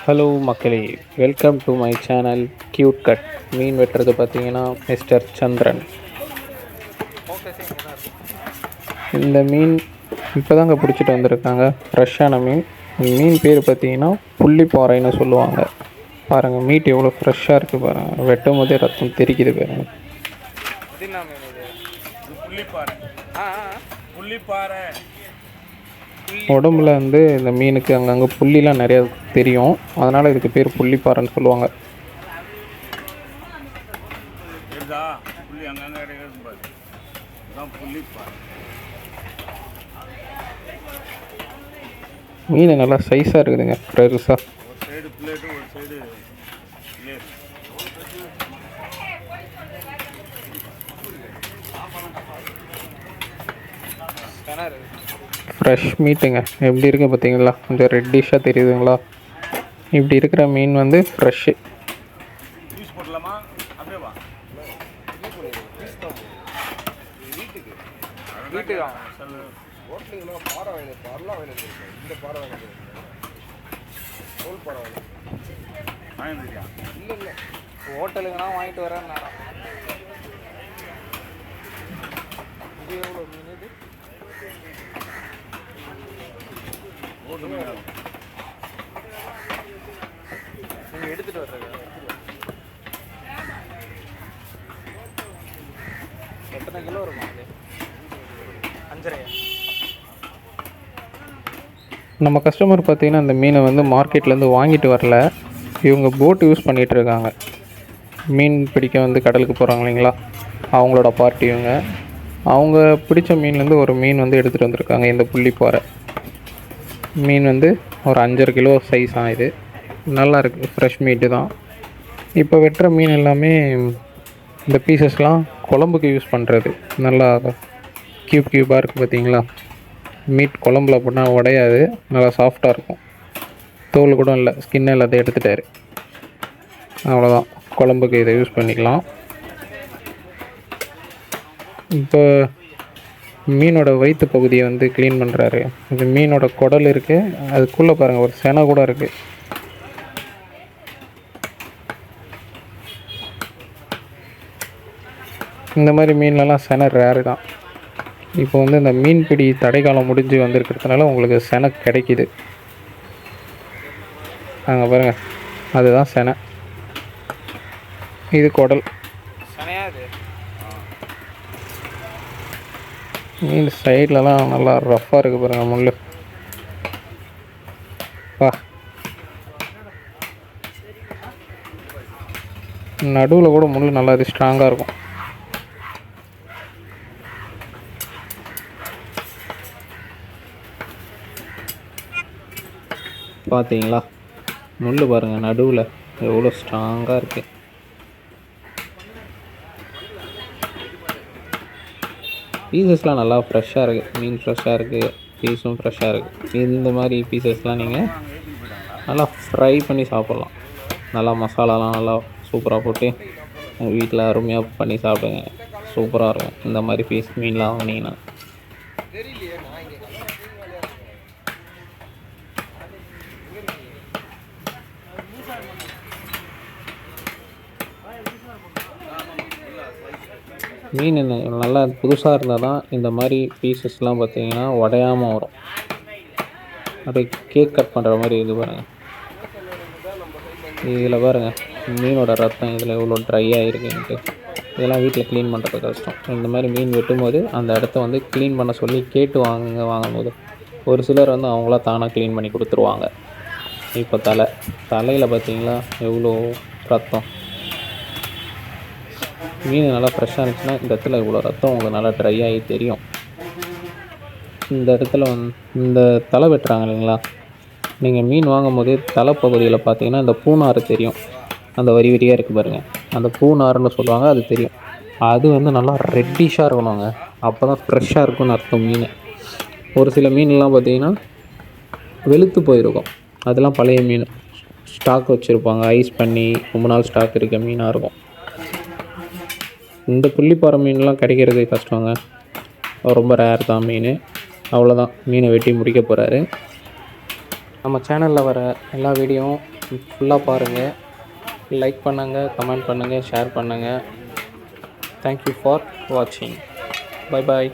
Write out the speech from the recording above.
Hello மக்களே, welcome to my channel cute cut. மீன் வெட்டுறது பார்த்தீங்கன்னா மிஸ்டர் சந்திரன். இந்த மீன் இப்போ தாங்க பிடிச்சிட்டு வந்திருக்காங்க, ஃப்ரெஷ்ஷான மீன். மீன் பேர் பார்த்தீங்கன்னா புள்ளிப்பாறைன்னு சொல்லுவாங்க. பாருங்கள், மீட் எவ்வளோ ஃப்ரெஷ்ஷாக இருக்குது பாருங்கள். வெட்டும் போதே ரத்தம் தெரிக்குது பாருங்கள். உடம்புல வந்து இந்த மீனுக்கு அங்கங்கே புள்ளிலாம் நிறையா தெரியும், அதனால் இதுக்கு பேர் புள்ளிப்பாறைன்னு சொல்லுவாங்க. மீன் நல்லா சைஸாக இருக்குதுங்க, பெருசாக. ஃப்ரெஷ் மீட்டுங்க, எப்படி இருக்குது பார்த்தீங்களா? கொஞ்சம் ரெட்டிஷாக தெரியுதுங்களா? இப்படி இருக்கிற மீன் வந்து ஃப்ரெஷ்ஷு. ஹோட்டலுக்குனா வாங்கிட்டு வரேன். இது எவ்வளோ மீன்? இது நீங்கள் எடுத்துகிட்டு வர்றது எத்தனை கிலோ இருக்கும்? அது 5.5. நம்ம கஸ்டமர் பார்த்திங்கன்னா அந்த மீனை வந்து மார்க்கெட்லேருந்து வாங்கிட்டு வரல, இவங்க போட் யூஸ் பண்ணிகிட்ருக்காங்க. மீன் பிடிக்க வந்து கடலுக்கு போகிறாங்க இல்லைங்களா, அவங்களோட பார்ட்டி இவங்க. அவங்க பிடிச்ச மீன்லேருந்து ஒரு மீன் வந்து எடுத்துகிட்டு வந்திருக்காங்க. இந்த புள்ளிப்பாறை மீன் வந்து ஒரு 5.5 கிலோ சைஸ் இது. நல்லா இருக்குது, ஃப்ரெஷ் மீட்டு தான். இப்போ வெட்டுற மீன் எல்லாமே இந்த பீசஸ்லாம் குழம்புக்கு யூஸ் பண்ணுறது. நல்லா க்யூபாக இருக்குது பார்த்தீங்களா? மீட் குழம்புல போட்டால் உடையாது, நல்லா சாஃப்டாக இருக்கும். தோல் கூட இல்லை, ஸ்கின் எல்லாத்தையும் எடுத்துட்டார். அவ்வளோதான், குழம்புக்கு இதை யூஸ் பண்ணிக்கலாம். இப்போ மீனோட வயிற்று பகுதியை வந்து க்ளீன் பண்ணுறாரு. இது மீனோட குடல் இருக்குது, அதுக்குள்ளே பாருங்கள் ஒரு செனை கூட இருக்குது. இந்த மாதிரி மீன்லலாம் செனை ரேரு தான். இப்போ வந்து இந்த மீன்பிடி தடைக்காலம் முடிஞ்சு வந்திருக்கிறதுனால உங்களுக்கு செனை கிடைக்கிது. அங்கே பாருங்கள், அதுதான் செனை, இது குடல். மீன் சைட்லலாம் நல்லா ரஃப்பாக இருக்குது பாருங்கள், முள். நடுவில் கூட முள் நல்லா இது ஸ்ட்ராங்காக இருக்கும். பார்த்தீங்களா, முள் பாருங்கள் நடுவில் எவ்வளோ ஸ்ட்ராங்காக இருக்குது. பீசஸ்லாம் நல்லா ஃப்ரெஷ்ஷாக இருக்குது. மீன் ஃப்ரெஷ்ஷாக இருக்குது, பீஸும் ஃப்ரெஷ்ஷாக இருக்குது. இந்த மாதிரி பீசஸ்லாம் நீங்கள் நல்லா ஃப்ரை பண்ணி சாப்பிட்லாம். நல்லா மசாலாலாம் நல்லா சூப்பராக போட்டு வீட்டில் அருமையாக பண்ணி சாப்பிடுங்க, சூப்பராக இருக்கும். இந்த மாதிரி பீஸ் மீன்லாம் வாங்கினீங்கன்னா மீன் நல்லா புதுசாக இருந்தால் தான் இந்த மாதிரி பீசஸ்லாம் பார்த்திங்கன்னா உடையாமல் வரும். அப்படியே கேக் கட் பண்ணுற மாதிரி இது பாருங்கள். இதில் பாருங்கள், மீனோட ரத்தம் இதில் எவ்வளோ ட்ரை ஆகிருக்குன்ட்டு. இதெல்லாம் வீட்டில் க்ளீன் பண்ணுறது கஷ்டம். இந்த மாதிரி மீன் வெட்டும் போது அந்த இடத்த வந்து க்ளீன் பண்ண சொல்லி கேட்டு வாங்கும்போது ஒரு சிலர் வந்து அவங்களா தானாக க்ளீன் பண்ணி கொடுத்துருவாங்க. இப்போ தலையில் பார்த்திங்களா எவ்வளோ ரத்தம். மீன் நல்லா ஃப்ரெஷ்ஷாக இருந்துச்சுன்னா இந்த இடத்துல இவ்வளோ ரத்தம் உங்களுக்கு நல்லா ட்ரை ஆகி தெரியும். இந்த இடத்துல இந்த தலை வெட்டுறாங்க இல்லைங்களா, நீங்கள் மீன் வாங்கும் போதே தலைப்பகுதியில் பார்த்தீங்கன்னா இந்த பூநாறு தெரியும். அந்த வரி வரியாக இருக்குது பாருங்கள், அந்த பூநாறுன்னு சொல்லுவாங்க, அது தெரியும். அது வந்து நல்லா ரெட்டிஷாக இருக்கணுங்க, அப்போ தான் ஃப்ரெஷ்ஷாக இருக்கும்னு அர்த்தம் மீன். ஒரு சில மீன்லாம் பார்த்திங்கன்னா வெளுத்து போயிருக்கும், அதெல்லாம் பழைய மீன், ஸ்டாக் வச்சுருப்பாங்க, ஐஸ் பண்ணி ரொம்ப நாள் ஸ்டாக் இருக்க மீனாக இருக்கும். இந்த புள்ளிப்பாறை மீன்லாம் கிடைக்கிறது கஷ்டங்க, ரொம்ப ரேர் தான் மீன். அவ்வளோதான், மீனை வெட்டி முடிக்க போகிறாரு. நம்ம சேனலில் வர எல்லா வீடியோவும் ஃபுல்லாக பாருங்கள். லைக் பண்ணுங்கள், கமெண்ட் பண்ணுங்கள், ஷேர் பண்ணுங்கள். தேங்க்யூ ஃபார் வாட்சிங். Bye bye.